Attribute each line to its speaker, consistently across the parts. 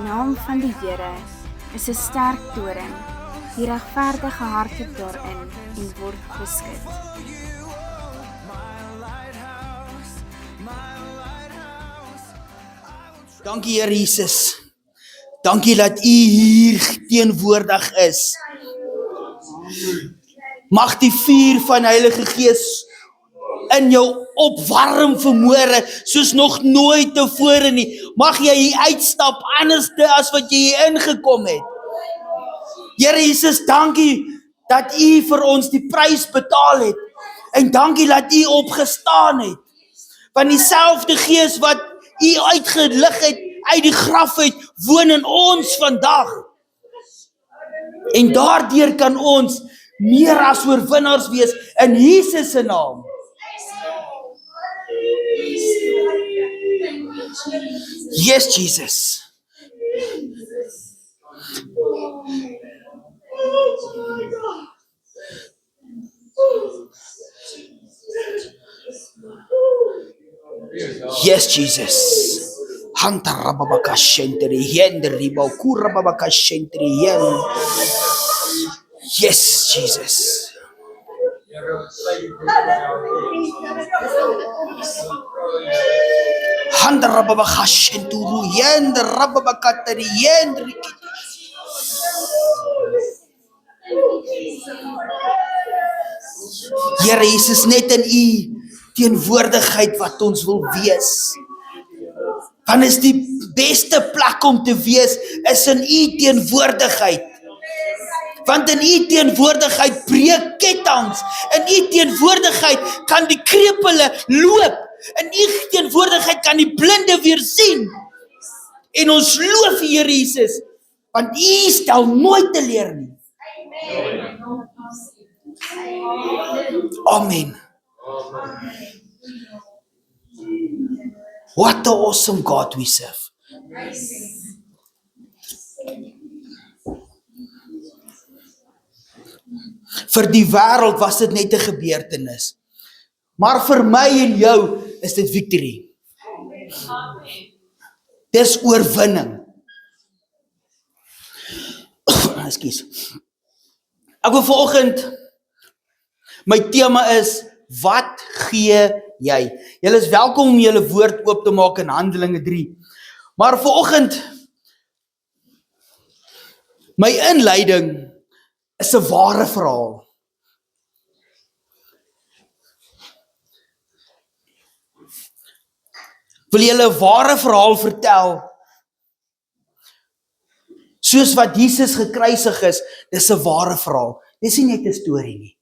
Speaker 1: naam van die Here is 'n sterk toring. Die regverdige hardloop daarin en word beskud.
Speaker 2: Dankie Here Jesus. Dankie dat U hier teenwoordig is. Mag die vuur van Heilige Gees in jou opwarm vanmôre soos nog nooit tevore nie. Mag jy hier uitstap anders as wat jy hier ingekom het. Here Jesus, dankie dat U vir ons die prys betaal het. En dankie dat U opgestaan het. Want dieselfde Gees wat U uitgelig het uit die graf uit, woon in ons vandag. En daardeur kan ons meer as oorwinnaars wees in Jesus se naam. Yes, Jesus. Yes, Jesus. Hantarababakashentri yendri baukurababakashentri yen. Yes, Jesus. Handarababakashenturu yendrababakatri yendri. Here Jesus, net in U teenwoordigheid wat ons wil wees. Want is die beste plek om te wees, is in U teenwoordigheid. Want in U teenwoordigheid breek kettinge. In U teenwoordigheid kan die krepele loop. In U teenwoordigheid kan die blinde weer sien. En ons loof U, Here Jesus, want U stel nooit teleur nie. Amen. What an awesome God we serve. Vir die wêreld was dit net 'n gebeurtenis. Maar vir my en jou is dit victory. Dis oorwinning. Ekskuus. Ek wil vanoggend, my tema is, wat gee jy? Julle is welkom om julle woord oop te maak in Handelinge 3. Maar vanoggend, my inleiding is 'n ware verhaal. Wil julle 'n ware verhaal vertel? Soos wat Jesus gekruisig is, dis 'n ware verhaal. Dis nie net 'n storie nie.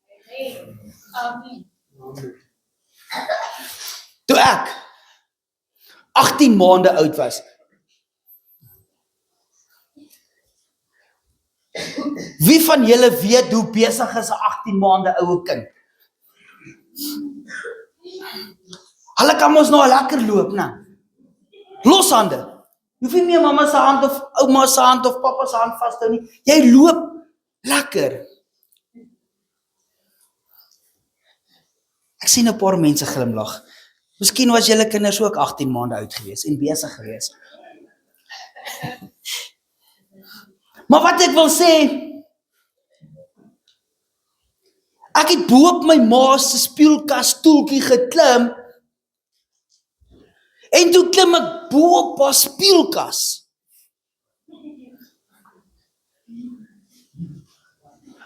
Speaker 2: Amen. Toe ek 18 maande oud was, wie van julle weet hoe besig is 'n 18 maande oue kind? Hulle kan mos nou lekker loop, né? Los hande. Jy hoef nie meer mamma se hand of ouma se hand of pappa se hand vashou nie. Jy loop lekker. Ek sien 'n paar mense glimlag. Miskien was julle kinders ook 18 maande oud gewees en besig gewees. Maar wat ek wil sê, ek het bo op my ma se speelkas stoeltjie geklim en toe klim ek bo op haar speelkas.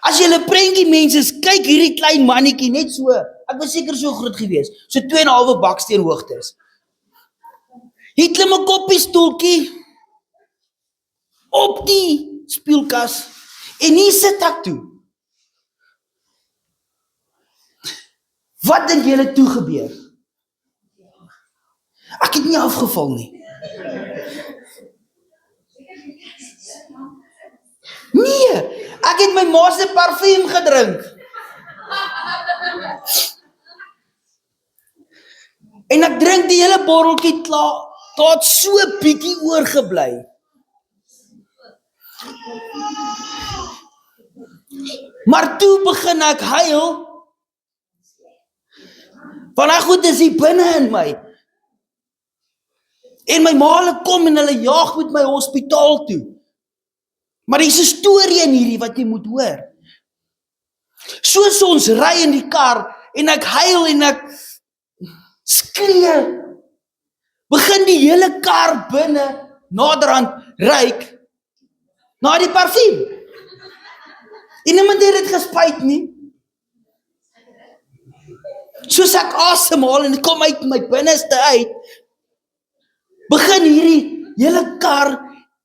Speaker 2: As julle prentjie mense kyk hierdie klein mannetjie net so, ek was seker so groot gewees, so 2,5 baksteen hoogte is. Hier klim ek op die stoeltjie, op die speelkas, en hier sit ek toe. Wat dink julle toe gebeur? Ek het nie afgeval nie. Nee, ek het my ma se parfuum gedrink. En ek drink die hele botteltjie klaar, tot so bietjie oorgebly. Maar toe begin ek huil, want hy goed is hier binne in my. En my ma hulle kom en hulle jaag met my hospitaal toe. Maar dis 'n storie in hierdie wat jy moet hoor. Soos ons ry in die kar en ek huil en ek skree, begin die hele kar binne naderhand ruik na die parfuum. En niemand het dit gespuit nie. Soos ek asemhaal en dit kom uit my binneste uit, begin hierdie hele kar,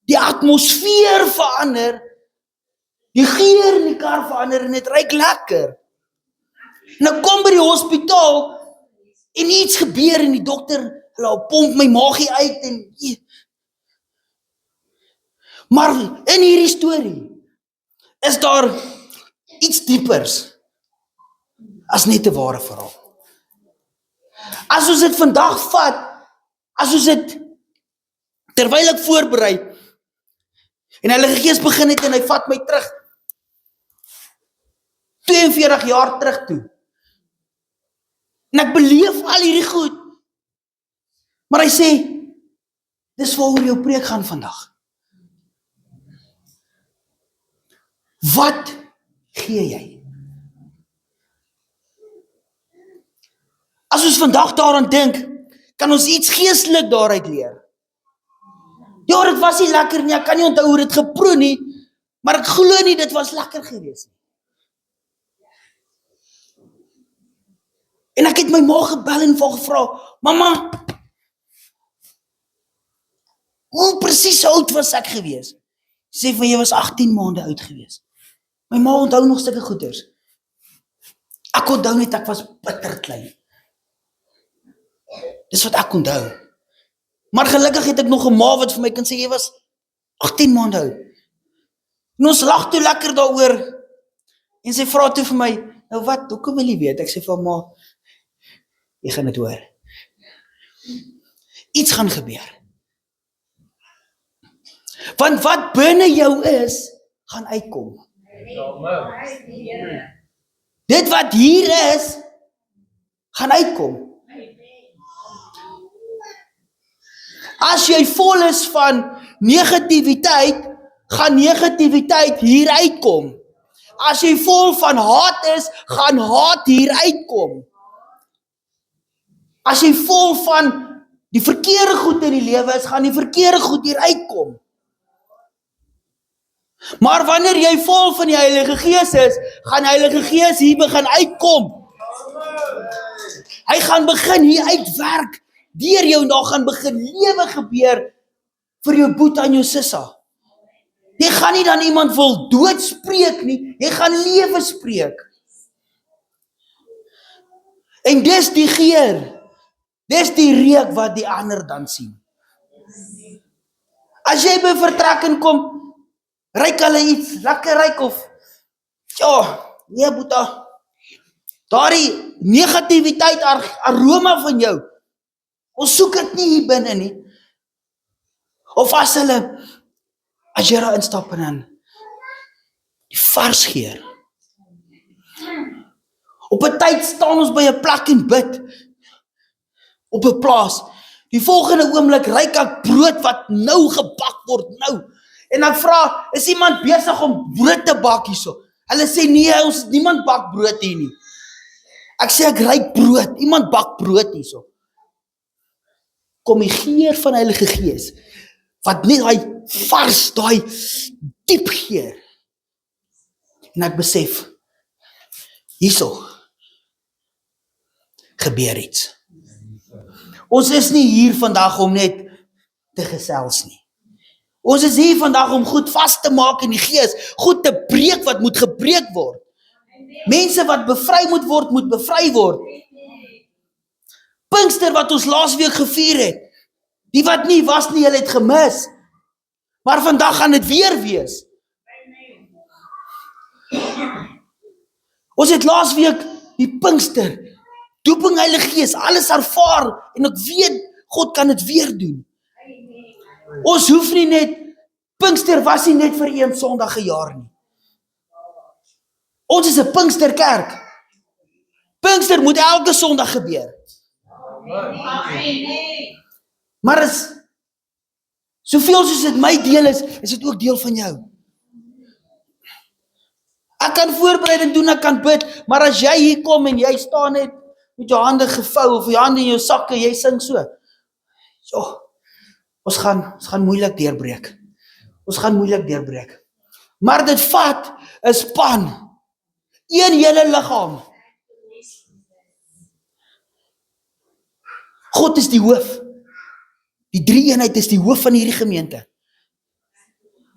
Speaker 2: die atmosfeer verander, die geur in die kar verander en dit ruik lekker. En ek kom by die hospitaal en iets gebeur en die dokter, hulle pomp my maagie uit en maar in hierdie storie is daar iets diepers as net 'n ware verhaal. As ons dit vandag vat, as ons dit terwyl ek voorberei en Heilige Gees begin het en hy vat my terug 42 jaar terug toe. En ek beleef al hierdie goed. Maar hy sê, dis waaroor jou preek gaan vandag. Wat gee jy? As ons vandag daaraan dink, kan ons iets geestelik daaruit leer. Ja, dit was nie lekker nie, ek kan nie onthou hoe dit geproe nie, maar ek glo nie dit was lekker gewees nie. En ek het my ma gebel en vir gevra, mamma, hoe presies oud was ek gewees? Sy sê van jy was 18 maande oud gewees. My ma onthou nog sulke goeters. Ek onthou net ek was bitter klein. Dis wat ek onthou. Maar gelukkig het ek nog 'n ma wat vir my kan sê jy was 18 maande oud. En ons lag toe lekker daaroor. En sy vra toe vir my, nou wat, hoekom wil jy weet? Ek sê vir ma, jy gaan dit hoor. Iets gaan gebeur. Want wat binne jou is, gaan uitkom. Dit wat hier is, gaan uitkom. As jy vol is van negativiteit, gaan negativiteit hier uitkom. As jy vol van haat is, gaan haat hier uitkom. As jy vol van die verkeerde goed in die lewe is, gaan die verkeerde goed hier uitkom. Maar wanneer jy vol van die Heilige Gees is, gaan die Heilige Gees hier begin uitkom. Hy gaan begin hier uitwerk deur jou en daar gaan begin lewe gebeur vir jou boet aan jou sissa. Jy gaan nie dan iemand wil doodspreek nie, jy gaan lewe spreek. En dis die geur, dis die reuk wat die ander dan sien. As jy by vertrekking kom, ryk hulle iets, lekker ryk of, ja, nee boeta, daardie negativiteit, aroma van jou, ons soek dit nie hier binne nie. Of as jy daar instap en dan, die vars geur. Op 'n tyd staan ons by 'n plek en bid, op 'n plaas, die volgende oomblik ryk ek brood wat nou gebak word, nou. En ek vra, is iemand besig om brood te bak hierso? Hulle sê, nee, niemand bak brood hier nie. Ek sê, ek ryk brood, iemand bak brood hierso. Kom die geur van Heilige Gees, wat net daai vars, daai diep geur. En ek besef, hierso gebeur iets. Ons is nie hier vandag om net te gesels nie. Ons is hier vandag om goed vas te maak in die Gees, goed te breek wat moet gebreek word. Mense wat bevry moet bevry word. Pinkster wat ons laasweek gevier het, die wat nie was nie, hulle het gemis. Maar vandag gaan dit weer wees. Ons het laasweek die Pinkster, dooping Heilige Gees, alles ervaar en ek weet, God kan dit weer doen. Ons hoef nie net, Pinkster was nie net vir een Sondag 'n jaar nie. Ons is 'n Pinksterkerk. Pinkster moet elke Sondag gebeur. Maar Soveel soos dit my deel is dit ook deel van jou. Ek kan voorbereiding doen, ek kan bid, maar as jy hier kom en jy staan net met jou hande gevou of jou hande in jou sakke, jy sing so. Ons gaan moeilik deurbreek. Ons gaan moeilik deurbreek. Maar dit vat 'n span, een hele liggaam. God is die hoof. Die drie eenheid is die hoof van hierdie gemeente.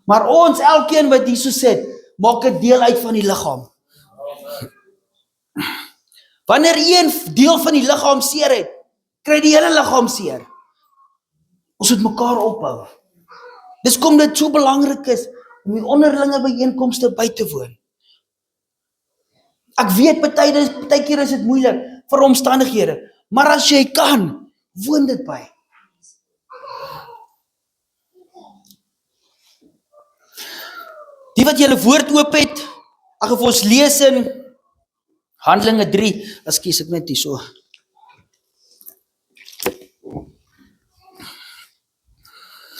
Speaker 2: Maar ons, elkeen wat hier so sit, maak 'n deel uit van die liggaam. Wanneer een deel van die liggaam seer het, kry die hele liggaam seer. Ons moet mekaar ophou. Dis kom dit so belangrik is om die onderlinge byeenkomste by te woon. Ek weet partykeer is dit moeilik vir omstandighede, maar as jy kan, woon dit by. Die wat julle woord oop het, ek gaan vir ons lees in Handelinge 3, ekskuus ek net hier so.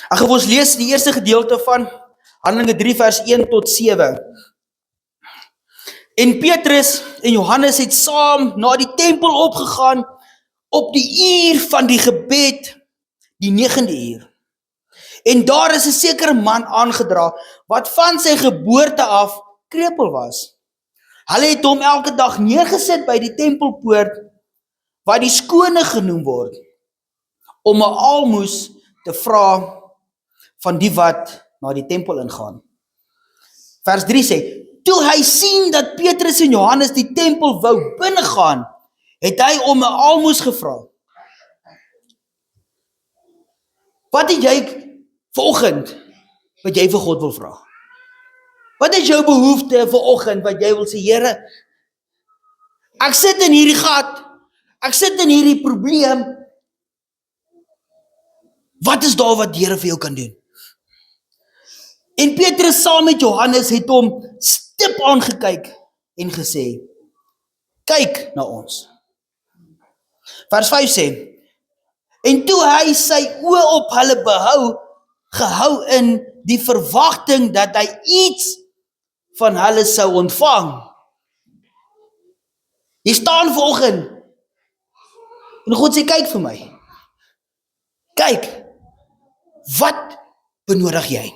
Speaker 2: Ek gaan vir ons lees die eerste gedeelte van Handelinge 3 vers 1 tot 7. En Petrus en Johannes het saam na die tempel opgegaan op die uur van die gebed, die 9de uur. En daar is 'n sekere man aangedra, wat van sy geboorte af krepeel was. Hulle het hom elke dag neergesit by die tempelpoort, wat die skone genoem word, om 'n almoes te vra van die wat na die tempel ingaan. Vers 3 sê, toe hy sien dat Petrus en Johannes die tempel wou binnegaan, het hy om 'n almoes gevra. Wat het jy vanoggend wat jy vir God wil vra? Wat is jou behoefte vanoggend wat jy wil sê, Here, ek sit in hierdie gat, ek sit in hierdie probleem, wat is daar wat die Here vir jou kan doen? En Petrus saam met Johannes het hom stip aangekyk en gesê, kyk na ons. Vers 5 sê, en toe hy sy oë op hulle gehou in die verwagting dat hy iets van hulle sou ontvang. Jy staan vanoggend en God sê, kyk vir my. Kyk, wat benodig jy?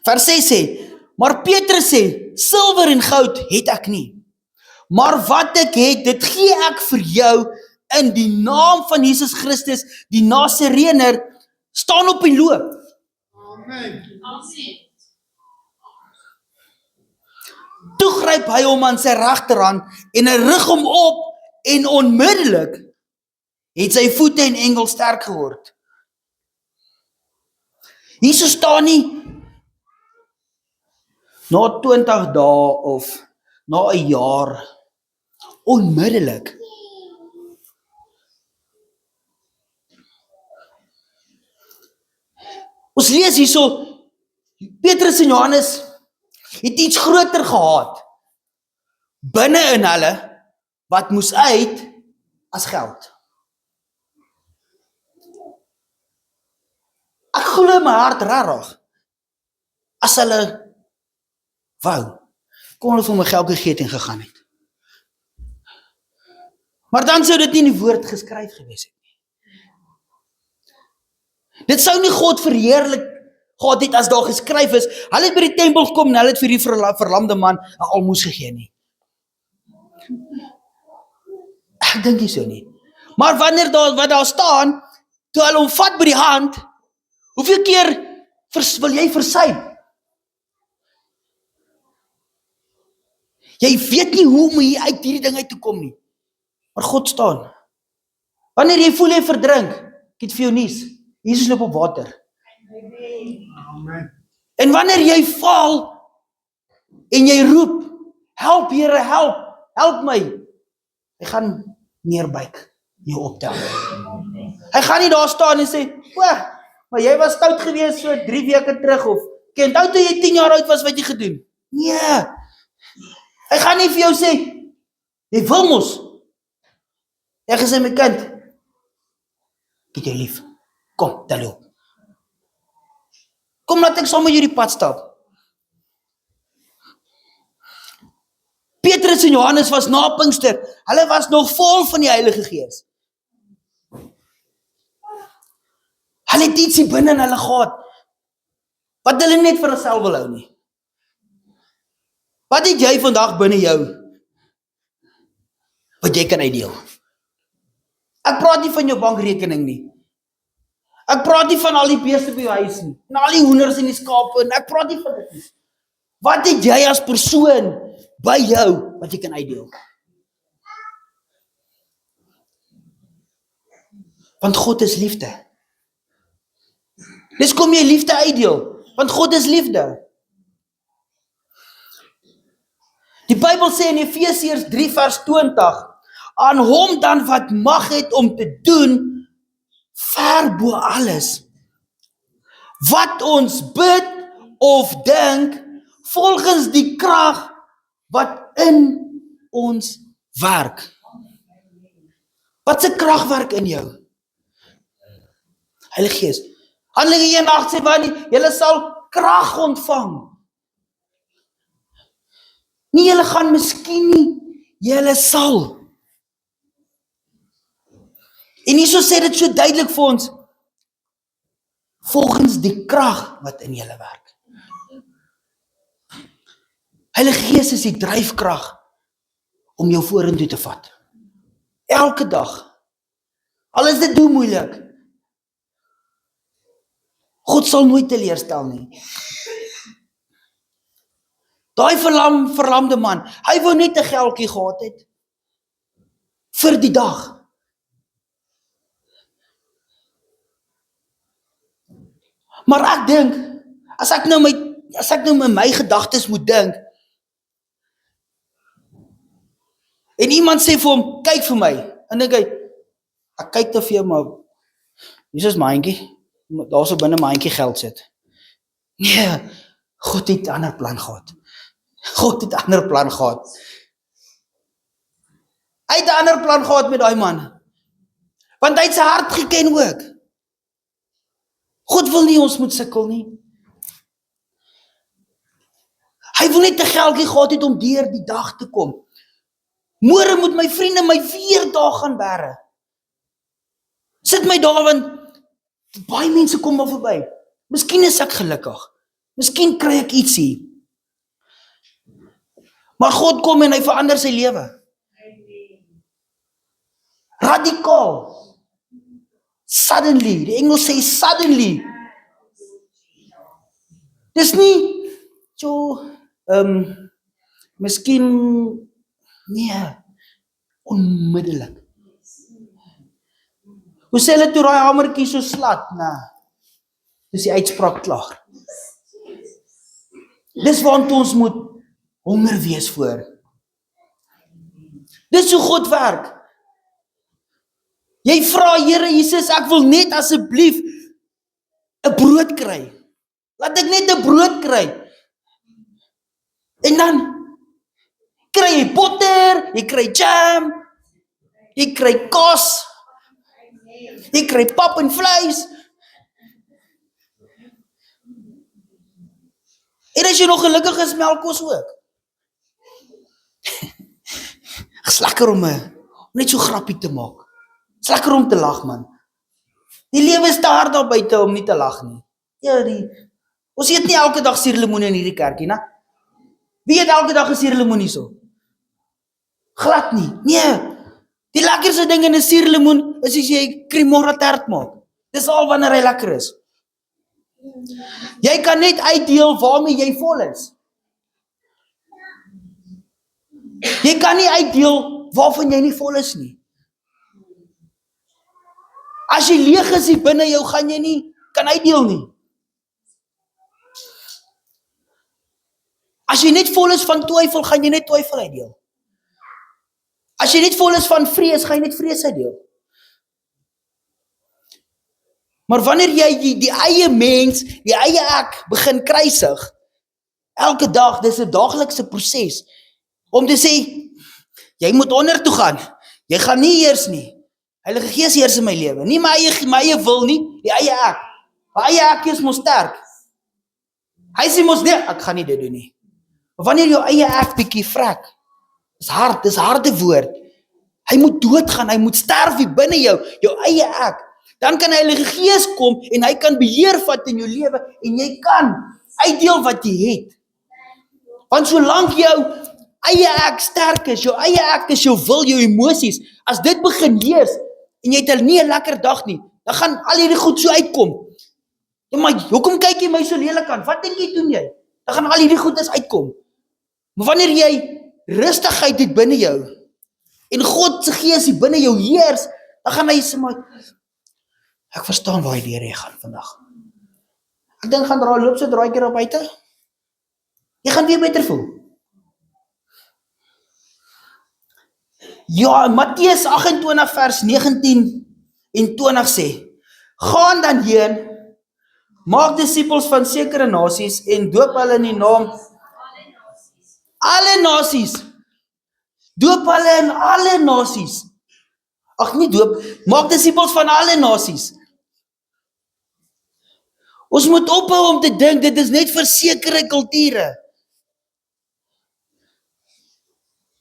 Speaker 2: Vers 6 sê, maar Petrus sê, silwer en goud het ek nie, maar wat ek het, dit gee ek vir jou in die naam van Jesus Christus, die Nasarener, staan op en loop. Amen. Toe gryp hy hom aan sy regterhand en hy rig hom op en onmiddellik het sy voete en enkel sterk geword. Hier staan nie na 20 dae of na 'n jaar, onmiddellik. Ons lees hierso, Petrus en Johannes het iets groter gehad binne in hulle, wat moes uit as geld. Ek glo in my hart rarig, as hulle wou, kon hulle vir my geld gegee het en gegaan het. Maar dan sou dit nie in die woord geskryf gewees het nie. Dit sou nie God verheerlik gehad het as daar geskryf is, hulle het by die tempel gekom en hulle het vir die verlamde man 'n almoes gegee nie. Ek dink nie so nie. Maar wanneer wat daar staan, toe hulle hom vat by die hand, hoeveel keer wil jy versuim? Jy weet nie hoe om hier uit hierdie ding uit te kom nie. Maar God staan. Wanneer jy voel jy verdrink, ek het vir jou nuus, Jesus loop op water. Amen. En wanneer jy val en jy roep, help Here, help my. Hy gaan neerbuig, jou optel. Hy gaan nie daar staan en sê, maar jy was stout geweest so 3 weke terug of, ek onthou toe jy 10 jaar oud was wat jy gedoen. Nee. Hy gaan nie vir jou sê, jy wil mos. Hy gesê, my kind, ek het jou lief. Kom, tel op. Kom, laat ek saam met jou die pad stap. Petrus en Johannes was na Pinkster, hulle was nog vol van die Heilige Gees. Hulle het iets hier binne in hulle gehad, wat hulle net vir hulself wil hou nie. Wat het jy vandag binne jou, wat jy kan uitdeel? Ek praat nie van jou bankrekening nie. Ek praat nie van al die beeste by jou huis nie, en al die hoenders en die skape, en ek praat nie van dit nie. Wat het jy as persoon by jou, wat jy kan uitdeel? Want God is liefde. Dis kom jy liefde uitdeel, want God is liefde. Die Bybel sê in Efesiërs 3 vers 20, aan hom dan wat mag het om te doen, ver bo alles, wat ons bid of dink, volgens die krag wat in ons werk. Wat 'n krag werk in jou? Heilige Gees. Handelinge 1:8 sê wanneer julle sal krag ontvang. Nie julle gaan miskien nie, julle sal. En hierso sê dit so duidelik vir ons, volgens die krag wat in julle werk. Heilige Gees is die dryfkrag om jou vorentoe te vat. Elke dag. Al is dit moeilik. God sal nooit teleurstel nie. Daai verlamde man, hy wou net 'n geldjie gehad het vir die dag. Maar ek dink, as ek nou met my gedagtes moet dink, en iemand sê vir hom, kyk vir my, en dink hy, ek kyk te veel, maar hier is my handjie, daar so binne my handjie geld sit. Nee, God het 'n ander plan gehad. God het 'n ander plan gehad. Hy het 'n ander plan gehad met daai man. Want hy het sy hart geken ook. God wil nie ons moet sukkel nie. Hy wil net 'n geldjie gehad het om deur die dag te kom. Môre moet my vriende my weer daar gaan bære. Sit my daar, want baie mense kom maar verby. Miskien is ek gelukkig. Miskien kry ek ietsie. Maar God kom en hy verander sy lewe. Radikaal. Suddenly. Die Engels sê suddenly. Dis nie, miskien, nee, onmiddellik. Hoe sê hulle toe raai hamertjie so slat? Dis die uitspraak klaar. Dis waant ons moet honger wees voor. Dis hoe God werk. Jy vra, Here Jesus, ek wil net asseblief 'n brood kry. Laat ek net 'n brood kry. En dan kry jy botter, jy kry jam, jy kry kos, jy kry pap en vleis. En as jy nog gelukkig is, melkkos ook. Dis lekker om net so grappie te maak. Dis lekker om te lag, man. Die lewe is te hard daar buite om nie te lag nie. Ja, ons eet nie elke dag suurlemoen in hierdie kerkie, né? Wie eet elke dag 'n suurlemoen hierso? Glad nie. Nee. Die lekkerste ding in 'n suurlemoen is as jy cremora tert maak. Dis al wanneer hy lekker is. Jy kan net uitdeel waarmee jy vol is. Jy kan nie uitdeel waarvan jy nie vol is nie. As jy leeg is hier binne jou, gaan jy nie kan uitdeel nie. As jy net vol is van twyfel, gaan jy net twyfel uitdeel. As jy net vol is van vrees, gaan jy net vrees uitdeel. Maar wanneer jy die eie mens, die eie ek begin kruisig, elke dag, dis 'n daaglikse proses, om te sê, jy moet onder toe gaan, jy gaan nie eers nie. Heilige Gees heers in my lewe. Nie my eie wil nie, die eie ek. My eie ek is mos sterk. Hy sê mos nee, ek gaan nie dit doen nie. Maar wanneer jou eie ek bietjie vrek, dis harde woord. Hy moet doodgaan, hy moet sterf hier binne jou eie ek. Dan kan die Heilige Gees kom en hy kan beheer vat in jou lewe en jy kan uitdeel wat jy het. Want solank jou eie ek sterk is, jou eie ek is jou wil, jou emosies, as dit begin heers en jy het nie 'n lekker dag nie, dan gaan al hierdie goed so uitkom. Ja, maar hoekom kyk jy my so lelik aan? Wat dink jy doen jy? Dan gaan al hierdie goedes uitkom. Maar wanneer jy rustigheid het binne jou en God se Gees hier binne jou heers, dan gaan hy sê maar ek verstaan waar jy gaan vandag. Ek dink gaan loop so draai keer op buite. Jy gaan weer beter voel. Ja, Matteus 28 vers 19 en 20 sê, gaan dan heen, maak disippels van sekere nasies en doop hulle in die naam alle nasies. Doop hulle in alle nasies. Ag nie doop, maak disippels van alle nasies. Ons moet ophou om te dink dit is net vir sekere kulture.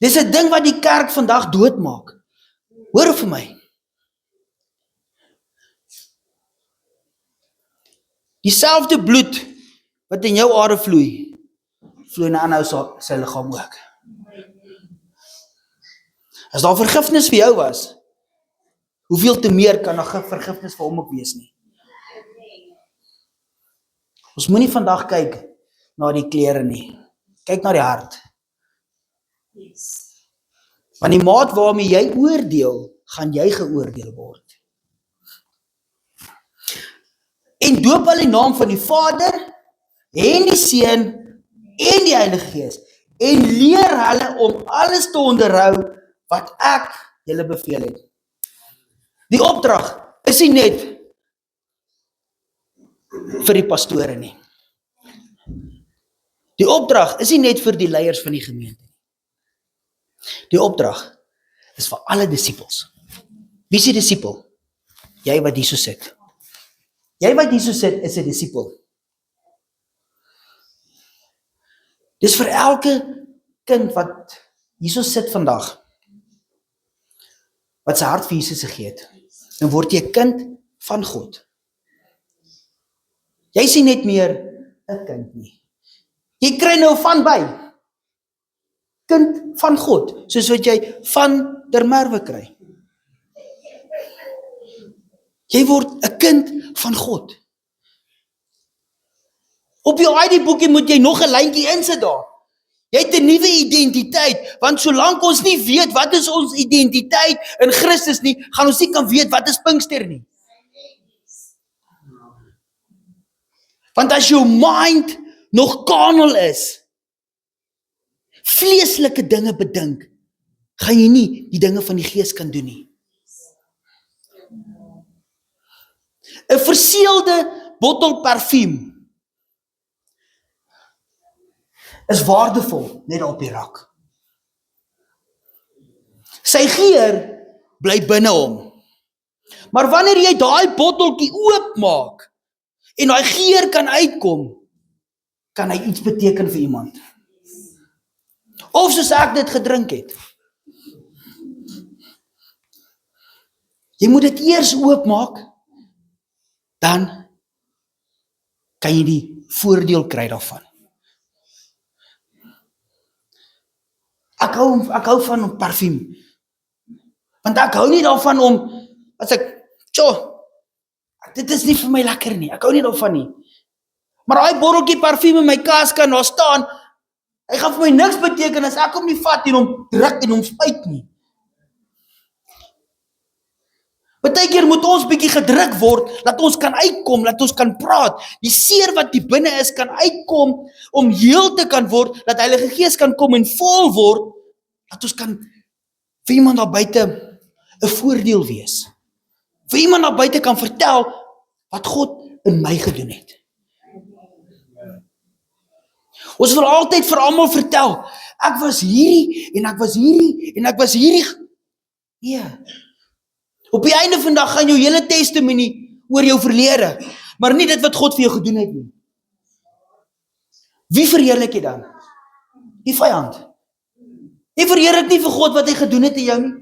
Speaker 2: Dis 'n ding wat die kerk vandag doodmaak. Hoor vir my. Dieselfde bloed wat in jou are vloei in 'n ander sy liggaam ook. As daar vergifnis vir jou was, hoeveel te meer kan daar vergifnis vir hom ook wees nie? Ons moenie vandag kyk na die klere nie. Kyk na die hart. Want die maat waarmee jy oordeel, gaan jy geoordeel word. En doop hulle in die naam van die Vader en die Seun en die Heilige Gees en leer hulle om alles te onderhou wat ek julle beveel het. Die opdrag is nie net vir die pastore nie. Die opdrag is nie net vir die leiers van die gemeente nie. Die opdrag is vir alle disippels. Wie is die disipel? Jy wat hier so sit. Jy wat hier so sit is 'n disipel. Dis vir elke kind wat hier so sit vandag, wat sy hart vir Jesus gegee het, dan word jy 'n kind van God. Jy sien net meer 'n kind nie. Jy kry nou van by. Kind van God, soos wat jy van der Merwe kry. Jy word 'n kind van God. Op jou ID-boekie moet jy nog 'n lyntjie insit daar. Jy het 'n nuwe identiteit, want solank ons nie weet wat is ons identiteit in Christus nie, gaan ons nie kan weet wat is Pinkster nie. Want as jou mind nog carnal is, vleeslike dinge bedink, gaan jy nie die dinge van die Gees kan doen nie. 'n verseelde bottel parfuum is waardevol net op die rak. Sy geur bly binne hom. Maar wanneer jy daai botteltjie oopmaak en daai geur kan uitkom, kan hy iets beteken vir iemand. Of soos ek dit gedrink het. Jy moet dit eers oopmaak, dan kan jy die voordeel kry daarvan. Ek hou van parfuum. Want ek hou nie daarvan om, as ek, dit is nie vir my lekker nie, ek hou nie daarvan nie. Maar daai botteltjie parfuum in my kas kan daar staan, hy gaan vir my niks beteken as ek hom nie vat en hom druk en hom spuit nie. Partykeer moet ons bietjie gedruk word, dat ons kan uitkom, dat ons kan praat. Die seer wat die binne is, kan uitkom, om heel te kan word, dat Heilige Gees kan kom en vol word, dat ons kan vir iemand daar buite 'n voordeel wees. Vir iemand daar buite kan vertel, wat God in my gedoen het. Ons wil altyd vir almal vertel, ek was hierdie, en ek was hierdie, en ek was hierdie. Nee. Op die einde van die dag gaan jou hele testimonie oor jou verlede, maar nie dit wat God vir jou gedoen het nie. Wie verheerlik jy dan? Die vyand. Jy verheerlik nie vir God wat hy gedoen het in jou nie.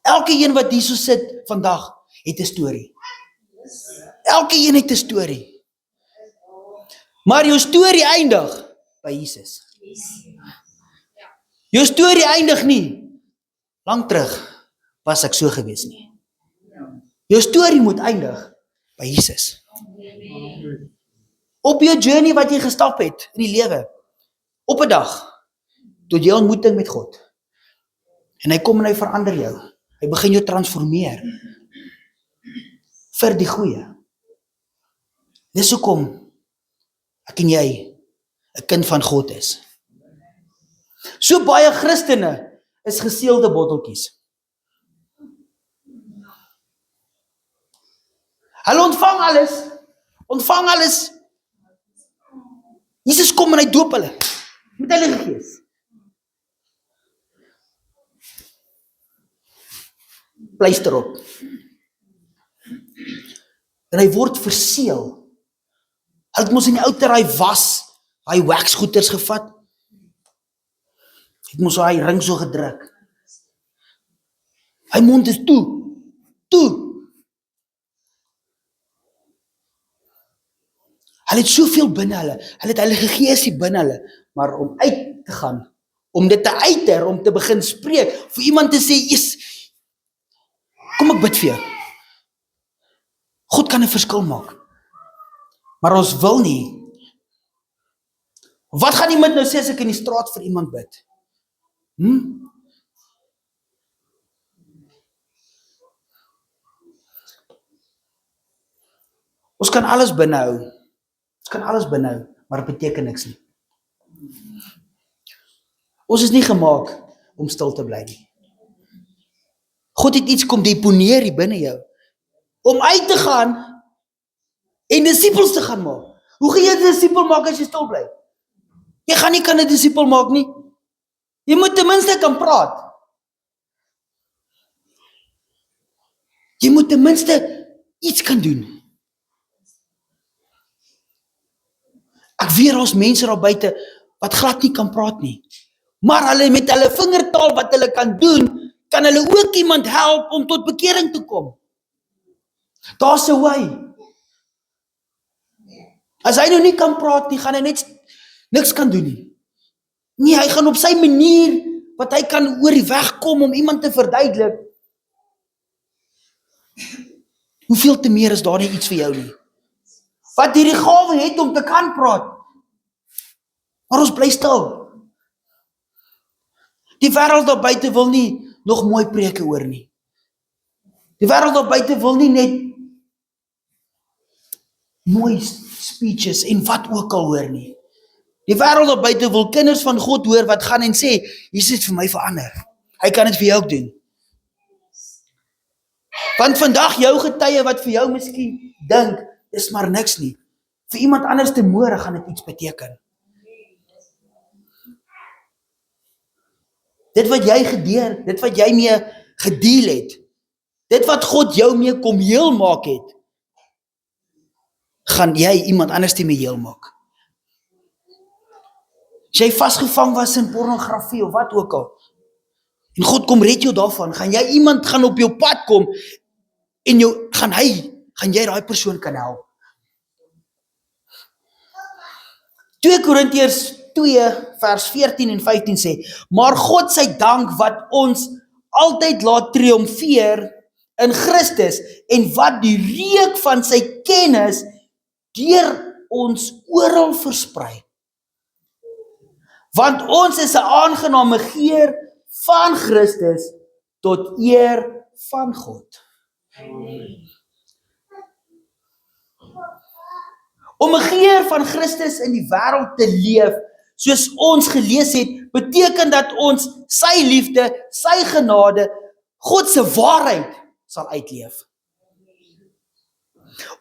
Speaker 2: Elke een wat hier so sit vandag, het 'n storie. Elke een het 'n storie. Maar jou storie eindig by Jesus. Jou storie eindig nie, lank terug was ek so gewees nie. Jou storie moet eindig by Jesus. Op jou journey wat jy gestap het in die lewe, op 'n dag, tot jy ontmoeting met God. En hy kom en hy verander jou. Hy begin jou transformeer vir die goeie. Dis hoekom ek en jy 'n kind van God is. So baie Christene is geseelde botteltjies. Hulle ontvang alles. Jesus kom en hy doop hulle met Heilige Gees. Pleister op. En hy word verseël. Hy het mos in die ou tyd hy waxgoeders gevat. Hy het mos hy ring so gedruk. Hy mond is toe. Hulle het soveel binne hulle het Heilige Gees hier binne hulle, maar om uit te gaan, om dit te uiter, om te begin spreek, vir iemand te sê, kom ek bid vir jou. God kan 'n verskil maak. Maar ons wil nie. Wat gaan iemand nou sê as ek in die straat vir iemand bid? Ons kan alles binnehou. Maar dit beteken niks nie. Ons is nie gemaak om stil te bly nie. God het iets kom deponeer hier binne jou, om uit te gaan en disippels te gaan maak. Hoe gaan jy 'n disipel maak as jy stil bly? Jy gaan nie kan 'n disipel maak nie. Jy moet ten minste kan praat. Jy moet ten minste iets kan doen. Ek weet ons mense daar buite wat glad nie kan praat nie. Maar hulle met hulle vingertaal wat hulle kan doen, kan hulle ook iemand help om tot bekering te kom. Daar's 'n way. As hy nou nie kan praat nie, gaan hy net niks kan doen nie. Nee, hy gaan op sy manier wat hy kan oor die weg kom om iemand te verduidelik. Hoeveel te meer is daar nie iets vir jou nie? Wat hierdie gawe het om te kan praat. Maar ons bly stil. Die wêreld daar buite wil nie nog mooi preke hoor nie. Die wêreld daar buite wil nie net mooi speeches en wat ook al hoor nie. Die wêreld daar buite wil kinders van God hoor wat gaan en sê, Jesus het vir my verander. Hy kan dit vir jou ook doen. Want vandag jou getuie wat vir jou miskien dink, is maar niks nie. Vir iemand anders te môre gaan dit iets beteken. Dit wat jy gedeur, dit wat jy mee gedeel het, dit wat God jou mee kom heel maak het, gaan jy iemand anders te mee heel maak. As jy vasgevang was in pornografie of wat ook al, en God kom red jou daarvan, gaan jy iemand gaan op jou pad kom, en gaan jy daai persoon kan help. 2 Korintiërs 2 vers 14 en 15 sê, maar God sy dank wat ons altyd laat triomfeer in Christus en wat die reuk van sy kennis deur ons oral versprei. Want ons is 'n aangename geur van Christus tot eer van God. Om 'n geur van Christus in die wêreld te leef, soos ons gelees het, beteken dat ons sy liefde, sy genade, God se waarheid sal uitleef.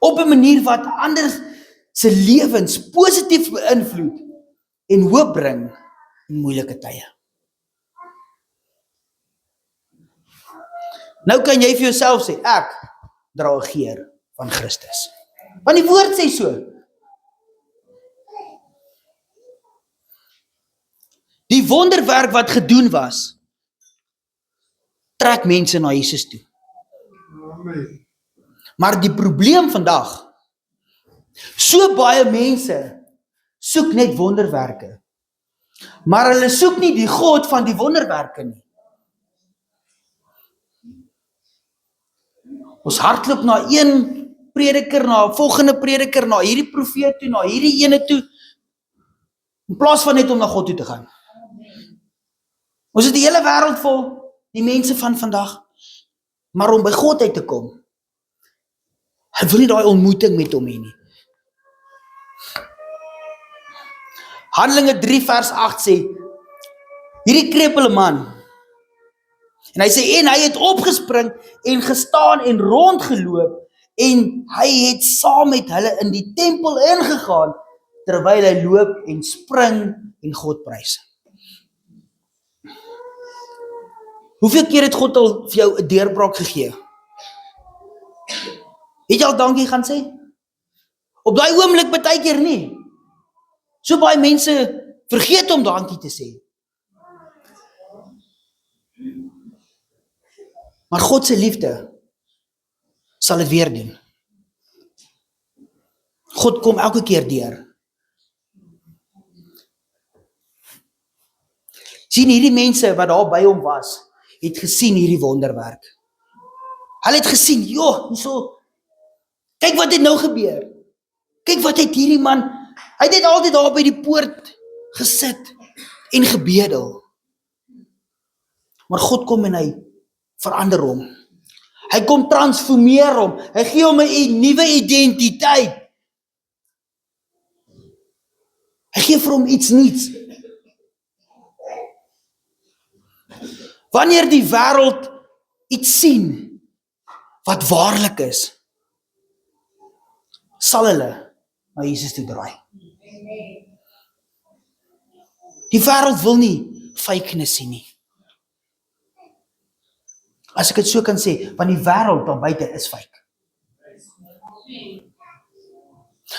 Speaker 2: Op 'n manier wat ander se lewens positief beïnvloed en hoop bring in moeilike tye. Nou kan jy vir jouself sê, ek dra 'n geur van Christus. Want die woord sê so. Die wonderwerk wat gedoen was, trek mense na Jesus toe.
Speaker 3: Amen.
Speaker 2: Maar die probleem vandag, so baie mense soek net wonderwerke, maar hulle soek nie die God van die wonderwerke nie. Ons hardloop na een prediker, na 'n volgende prediker, na hierdie profeet toe, na hierdie ene toe, in plaas van net om na God toe te gaan. Ons het die hele wêreld vol, die mense van vandag, maar om by God uit te kom, hy wil nie daai ontmoeting met hom hê nie. Handelinge 3 vers 8 sê, hierdie krepele man, en hy sê, en hy het opgespring en gestaan en rondgeloop, en hy het saam met hulle in die tempel ingegaan, terwyl hy loop en spring en God prys. Hoeveel keer het God al vir jou 'n deurbraak gegee? Het jy al dankie gaan sê? Op daai oomblik baie keer nie. So baie mense vergeet om dankie te sê. Maar God se liefde sal dit weer doen. God kom elke keer deur. Sien hierdie mense wat daar by hom was, het gesien hierdie wonderwerk. Hulle het gesien, joh, hierso, kyk wat het nou gebeur. Kyk wat het hierdie man, hy het net altyd daar by die poort gesit en gebedel. Maar God kom en hy verander hom. Hy kom transformeer hom. Hy gee hom 'n nuwe identiteit. Hy gee vir hom iets nuuts. Wanneer die wêreld iets sien wat waarlik is, sal hulle na Jesus toe draai. Die wêreld wil nie fakeness sien nie. As ek dit so kan sê, want die wêreld daar buite is fake.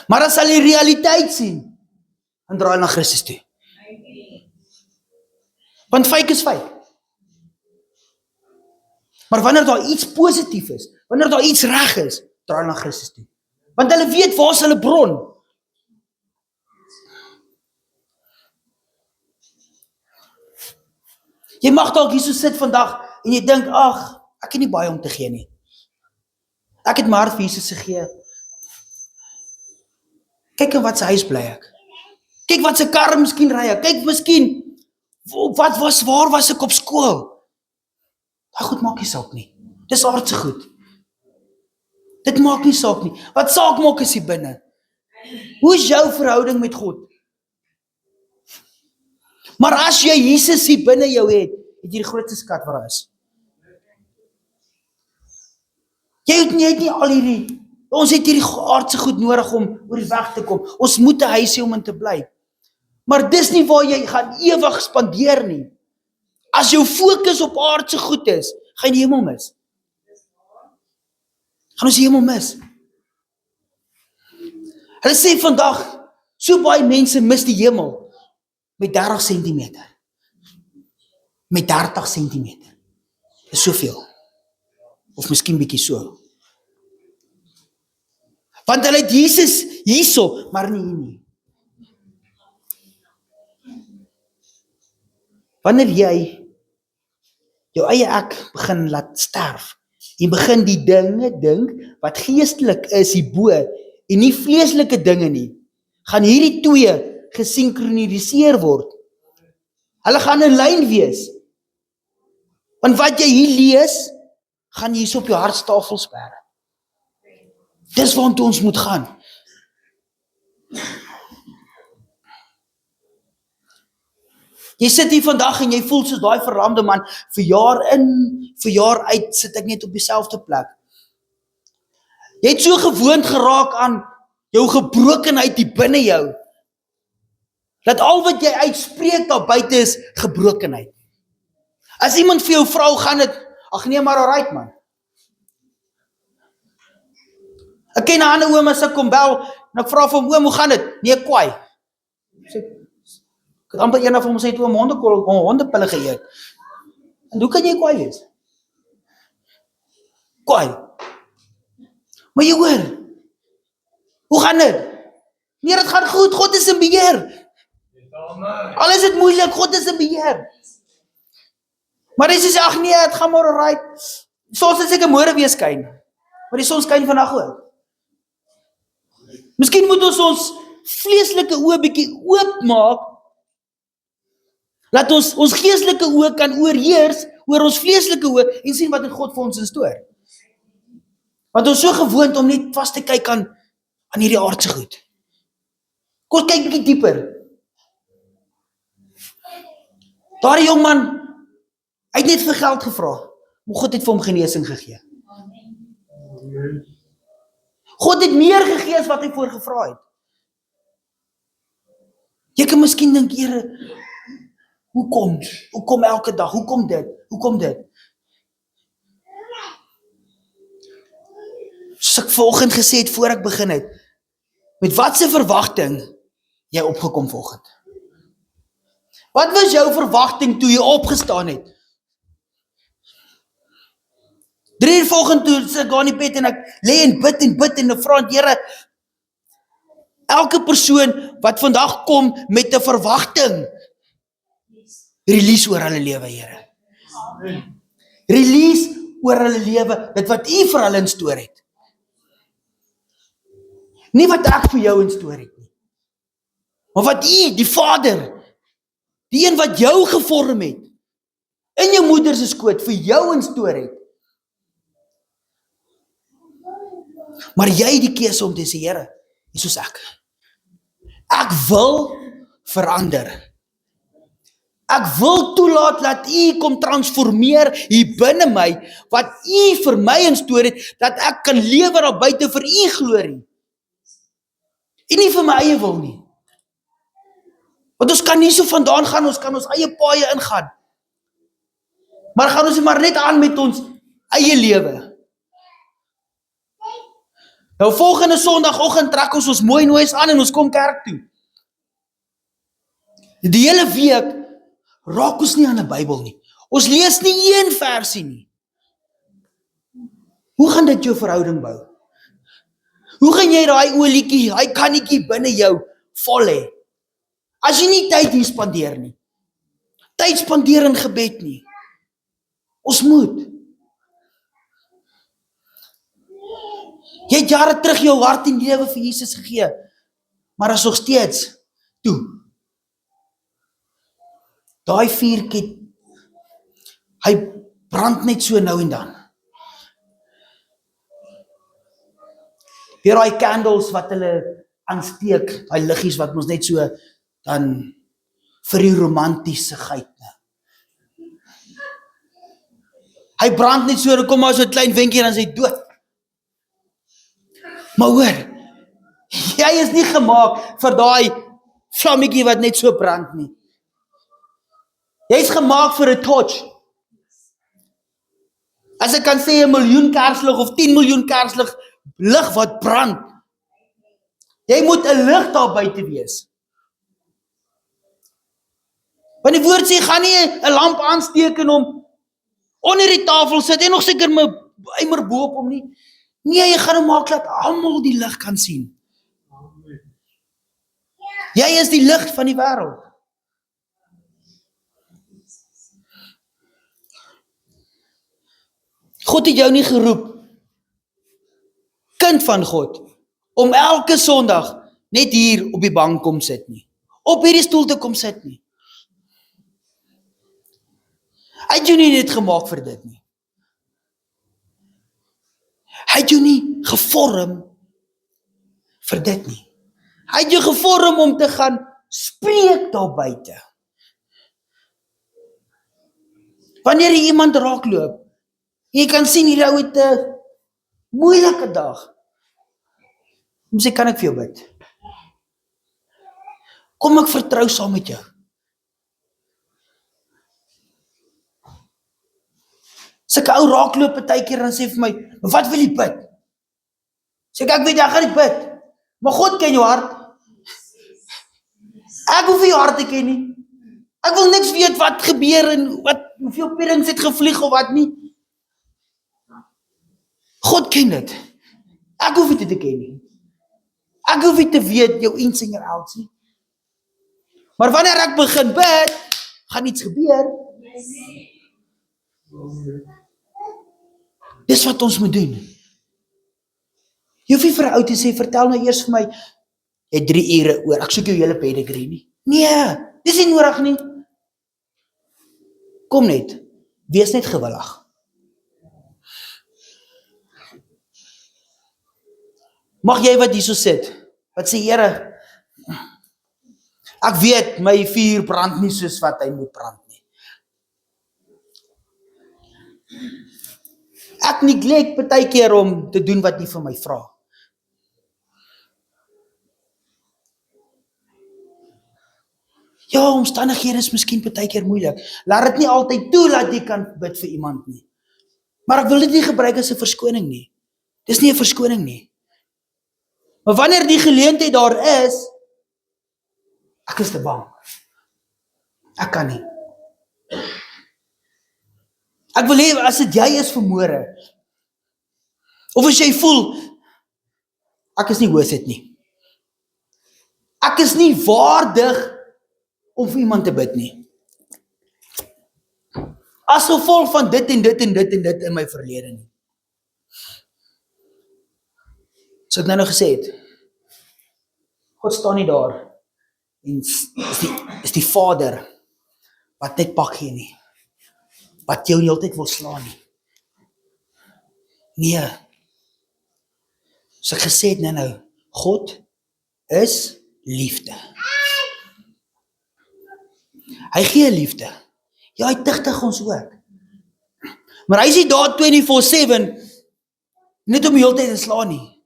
Speaker 2: Maar as hulle die realiteit sien, dan draai hulle na Christus toe. Want fake is fake. Maar wanneer daar iets positief is, wanneer daar iets reg is, draai hulle na Christus toe. Want hulle weet waar is hulle bron. Jy mag dalk hier so sit vandag en jy dink, ag, ek het nie baie om te gee nie. Ek het maar vir Jesus gegee. Kyk in wat sy huis bly ek. Kyk wat sy kar miskien ry ek. Kyk miskien, waar was ek op skool? Daai goed maak nie saak nie. Dis aardse goed. Dit maak nie saak nie. Wat saak maak is hier binne. Hoe is jou verhouding met God? Maar as jy Jesus hier binne jou het jy die grootste skat wat daar is. Jy het nie al hierdie, ons het hierdie aardse goed nodig om oor die weg te kom. Ons moet 'n huis hê om in te bly. Maar dis nie waar jy gaan ewig spandeer nie. As jou fokus op aardse goed is, gaan jy die hemel mis. Gaan ons die hemel mis. Hulle sê vandag, so baie mense mis die hemel met 30 centimeter. Met 30 centimeter. Dis soveel. Of miskien bietjie so. Want hulle het Jesus hierso, maar nie hier nie. Wanneer jy jou eie ek begin laat sterf, jy begin die dinge dink wat geestelik is hierbo en nie vleeslike dinge nie, gaan hierdie twee gesinkroniseer word. Hulle gaan in lyn wees. Want wat jy hier lees, gaan jy hier op jou hartstafel sperre. Dis waartoe ons moet gaan. Jy sit hier vandag en jy voel soos daai verlamde man, vir jaar in, vir jaar uit, sit ek net op dieselfde plek. Jy het so gewoond geraak aan jou gebrokenheid hier binne jou, dat al wat jy uitspreek daar buite is gebrokenheid. As iemand vir jou vrou gaan het, ag nee maar alright man, Ek ken 'n ander oom as ek kom bel, en ek vra vir hom, oom, hoe gaan dit? Nee, kwaai. Ek het amper eendag vir hom gesê, toe hondepille geëet. En hoe kan jy kwaai wees? Kwaai. Maar jy hoor, hoe gaan dit? Nee, dit gaan goed, God is in beheer. Al is dit moeilik, God is in beheer. Maar hy sê, ag nee, het gaan maar alright. Soms is seker môre weer skyn, maar die son skyn vandag ook. Miskien moet ons vleeslike oë bietjie oopmaak, laat ons geestelike oë kan oorheers oor ons vleeslike oë en sien wat in God vir ons instoor. Want ons so gewoond om net vas te kyk aan hierdie aardse goed. Kom kyk bietjie dieper. Daardie jong man, hy het net vir geld gevra, maar God het vir hom genesing gegee. God het meer gegee as wat hy voor gevra het. Jy kan miskien dink, Here, hoekom elke dag, hoekom dit? Soos ek vanoggend gesê het, voor ek begin het, met watse verwagting jy opgekom vanoggend? Wat was jou verwagting toe jy opgestaan het? 3 uur vanoggend toe sit ek daar in die bed en ek lê en bid en vra aan Here, elke persoon wat vandag kom met 'n verwagting, release oor hulle lewe, Here. Release oor hulle lewe, dit wat U vir hulle instoor het. Nie wat ek vir jou instoor het nie. Maar wat U, die Vader, die een wat jou gevorm het, in jou moeder se skoot vir jou instoor het. Maar jy het die keuse om te sê, Here, hier soos ek. Ek wil verander. Ek wil toelaat dat U kom transformeer hier binne my, wat U vir my instoor het, dat ek kan lewe daar buite vir U glorie. En nie vir my eie wil nie. Want ons kan nie so vandaan gaan, ons kan ons eie paaie ingaan. Maar gaan ons maar net aan met ons eie lewe. Nou volgende Sondagoggend trek ons mooi noois aan en ons kom kerk toe. Die hele week raak ons nie aan 'n Bybel nie. Ons lees nie een versie nie. Hoe gaan dit jou verhouding bou? Hoe gaan jy daai olietjie, daai kannetjie binne jou vol hê? As jy nie tyd hier spandeer nie. Tyd spandeer in gebed nie. Ons moet. Jy het jare terug jou hart en lewe vir Jesus gegee, maar is nog steeds toe. Daai vuurtjie, hy brand net so nou en dan. Weer daai candles wat hulle aansteek, daai liggies wat ons net so dan vir die romantisigheid. Hy brand net so, dan kom maar so 'n klein wenkie en dan is hy dood. Maar hoor, jy is nie gemaak vir daai vlammetjie wat net so brand nie. Jy is gemaak vir 'n torch. As ek kan sê 1 miljoen kerslig of 10 miljoen kerslig lig wat brand. Jy moet 'n lig daar buite wees. Want die woord sê, gaan nie 'n lamp aansteek en hom onder die tafel sit en nog seker my ymer bo op hom nie. Nee, jy gaan hom maak dat almal die lig kan sien. Jy is die lig van die wêreld. God het jou nie geroep, kind van God, om elke Sondag net hier op die bank kom sit nie. Op hierdie stoel te kom sit nie. Hy het jou nie net gemaak vir dit nie. Hy het jou nie gevorm vir dit nie. Hy het jou gevorm om te gaan spreek daar buite. Wanneer jy iemand raakloop, jy kan sien hierdie ou het 'n moeilike dag. Kom sê, kan ek vir jou bid? Kom ek vertrou saam met jou. Sulke ou raakloop partykeer en sê vir my, wat wil jy bid? Sê ek weet jy gaan nie bid, maar God ken jou hart. Ek hoef nie jou hart te ken nie. Ek wil niks weet wat gebeur en hoeveel paddings het gevlieg of wat nie. God ken dit. Ek hoef dit te ken nie. Ek hoef nie te weet jou ins en jou outs nie. Maar wanneer ek begin bid, gaan iets gebeur. Dis wat ons moet doen. Jy hoef nie vir 'n ou te sê, vertel nou eers vir my, jy het 3 ure oor, ek soek jou hele pedigree nie. Nee, dis nie nodig nie. Kom net, wees net gewillig. Mag jy wat hierso sit, wat sê Here, ek weet my vuur brand nie soos wat hy moet brand nie. Ek neglect baie keer om te doen wat nie vir my vra. Ja, omstandighede is miskien baie keer moeilik. Laat dit nie altyd toe dat jy kan bid vir iemand nie. Maar ek wil dit nie gebruik as 'n verskoning nie. Dis nie 'n verskoning nie. Maar wanneer die geleentheid daar is, ek is te bang. Ek kan nie. Ek wil hê, as dit jy is vanmôre, of as jy voel, ek is nie hoes dit nie. Ek is nie waardig om vir iemand te bid nie. As gevolg van dit en dit en dit en dit in my verlede nie. So ek nou gesê het, God staan nie daar en is die Vader wat net pak gee nie. Wat jou die hele tyd wil slaan nie. Nee. So ek gesê het nou, God is liefde. Hy gee liefde. Ja, hy tigtig ons ook. Maar hy is nie daar 24/7 net om die hele tyd te slaan nie.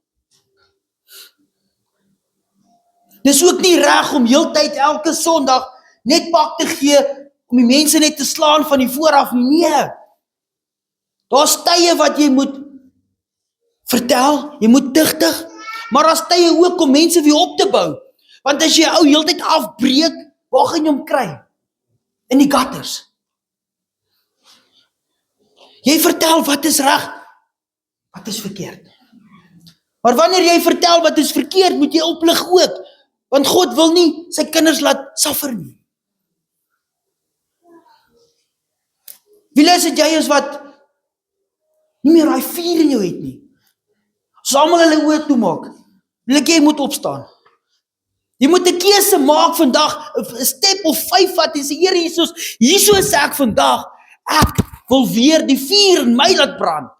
Speaker 2: Dis ook nie reg om heeltyd elke Sondag net pak te gee om die mense net te slaan van die vooraf nie. Nee. Daar's tye wat jy moet vertel, jy moet tigtig, maar daar's tye ook om mense weer op te bou. Want as jy ou heeltyd afbreek, waar gaan jy hom kry? In die gutters. Jy vertel wat is reg, wat is verkeerd. Maar wanneer jy vertel wat is verkeerd, moet jy oplig ook. Want God wil nie sy kinders laat suffer nie. Wie is dit jy is wat nie meer daai vuur in jou het nie? As almal hulle oë toemaak, wil ek jy moet opstaan. Jy moet 'n keuse maak vandag, 'n step of 5 vat en sê, Here Jesus, hierso is ek vandag, ek wil weer die vuur in my laat brand.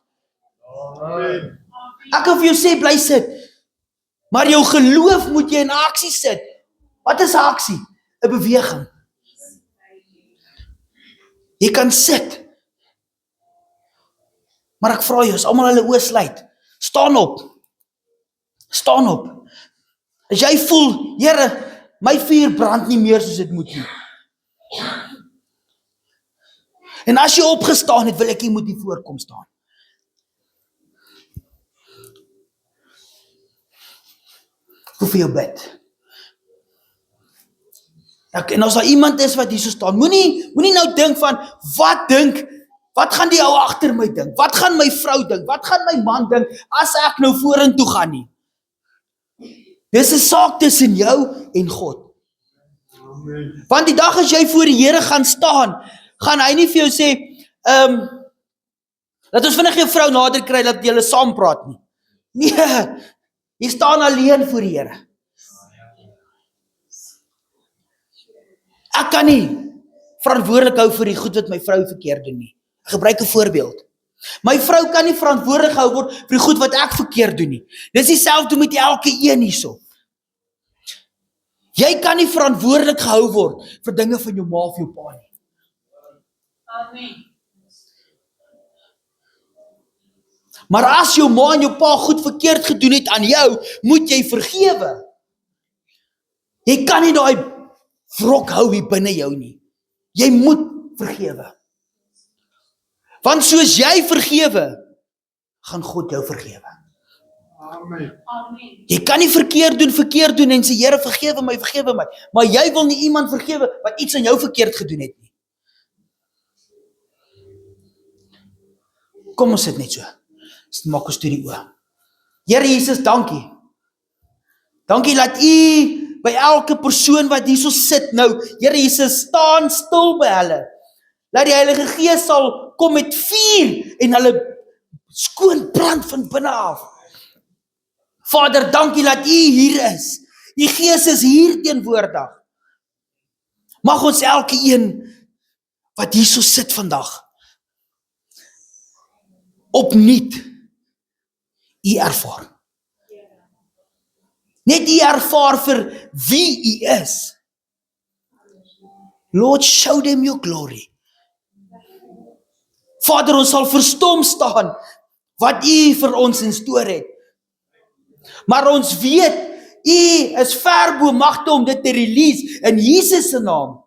Speaker 3: Amen.
Speaker 2: Ek kan vir jou sê, bly sit, maar jou geloof moet jy in aksie sit. Wat is aksie? 'n Beweging. Jy kan sit, maar ek vra jou, as almal hulle oë sluit, staan op. Staan op. As jy voel, Here, my vuur brand nie meer soos dit moet nie. En as jy opgestaan het, wil ek jy moet nie voorkom staan. Ek wil vir jou bid. En as daar iemand is wat hier so staan, moenie nou dink van, wat gaan die ou agter my dink? Wat gaan my vrou dink? Wat gaan my man dink as ek nou vorentoe gaan nie? Dis 'n saak tussen jou en God.
Speaker 3: Amen.
Speaker 2: Want die dag as jy voor die Here gaan staan, gaan hy nie vir jou sê, laat ons vinnig jou vrou nader kry, dat julle saam praat nie. Nee, jy staan alleen voor die Here. Ek kan nie verantwoordelik hou vir die goed wat my vrou verkeerd doen nie. Ek gebruik 'n voorbeeld. My vrou kan nie verantwoordelik gehou word vir die goed wat ek verkeerd doen nie. Dis dieselfde met elke een hierso. Jy kan nie verantwoordelik gehou word vir dinge van jou ma of jou pa nie.
Speaker 4: Amen.
Speaker 2: Maar as jou ma en jou pa goed verkeerd gedoen het aan jou, moet jy vergewe. Jy kan nie daai wrok hou hier binne jou nie. Jy moet vergewe. Want soos jy vergewe, gaan God jou vergewe.
Speaker 3: Amen.
Speaker 4: Amen.
Speaker 2: Jy kan nie verkeerd doen en sê, Here, vergewe my. Maar jy wil nie iemand vergewe wat iets aan jou verkeerd gedoen het nie. Kom ons sit net so. Maak ons toe die oë. Here Jesus, dankie. Dankie dat U by elke persoon wat hierso sit nou, Here Jesus, staan stil by hulle. Laat die Heilige Gees sal kom met vuur en hulle skoon brand van binne af. Vader, dankie dat U hier is. Die Gees is hier teenwoordig. Mag ons elke een wat hierso sit vandag opnuut U ervaar. Net U ervaar vir wie U is. Lord, show them your glory. Vader, ons sal verstom staan wat U vir ons in store het. Maar ons weet, U is ver bo magte om dit te release in Jesus se naam.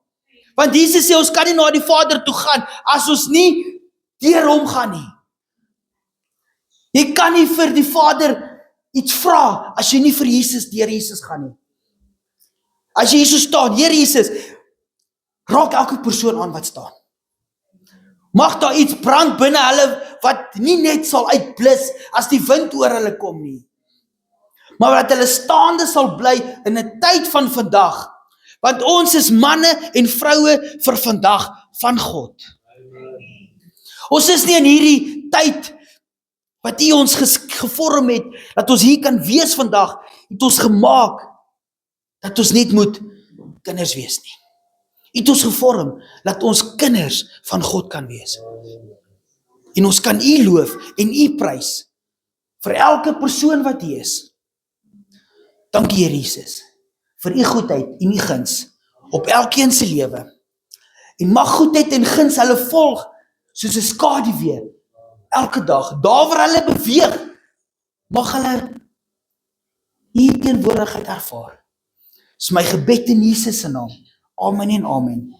Speaker 2: Want Jesus sê ons kan nie na die Vader toe gaan as ons nie deur hom gaan nie. Jy kan nie vir die Vader iets vra as jy nie vir Jesus deur Jesus gaan nie. As jy Jesus staan, Here Jesus, raak elke persoon aan wat staan. Mag daar iets brand binne hulle wat nie net sal uitblus as die wind oor hulle kom nie. Maar dat hulle staande sal bly in 'n tyd van vandag. Want ons is manne en vroue vir vandag van God. Ons is nie in hierdie tyd wat U ons gevorm het, dat ons hier kan wees vandag, het ons gemaak, dat ons net moet kinders wees nie. Het ons gevorm, dat ons kinders van God kan wees. En ons kan U loof en U prys, vir elke persoon wat hier is. Dankie Here Jesus, vir U goedheid en U guns, op elkeen se lewe. En mag goedheid en guns hulle volg, soos 'n skaduwee, elke dag, daar waar hulle beweeg, mag hulle U teenwoordigheid ervaar. Dis my gebed in Jesus se naam. Amen en amen.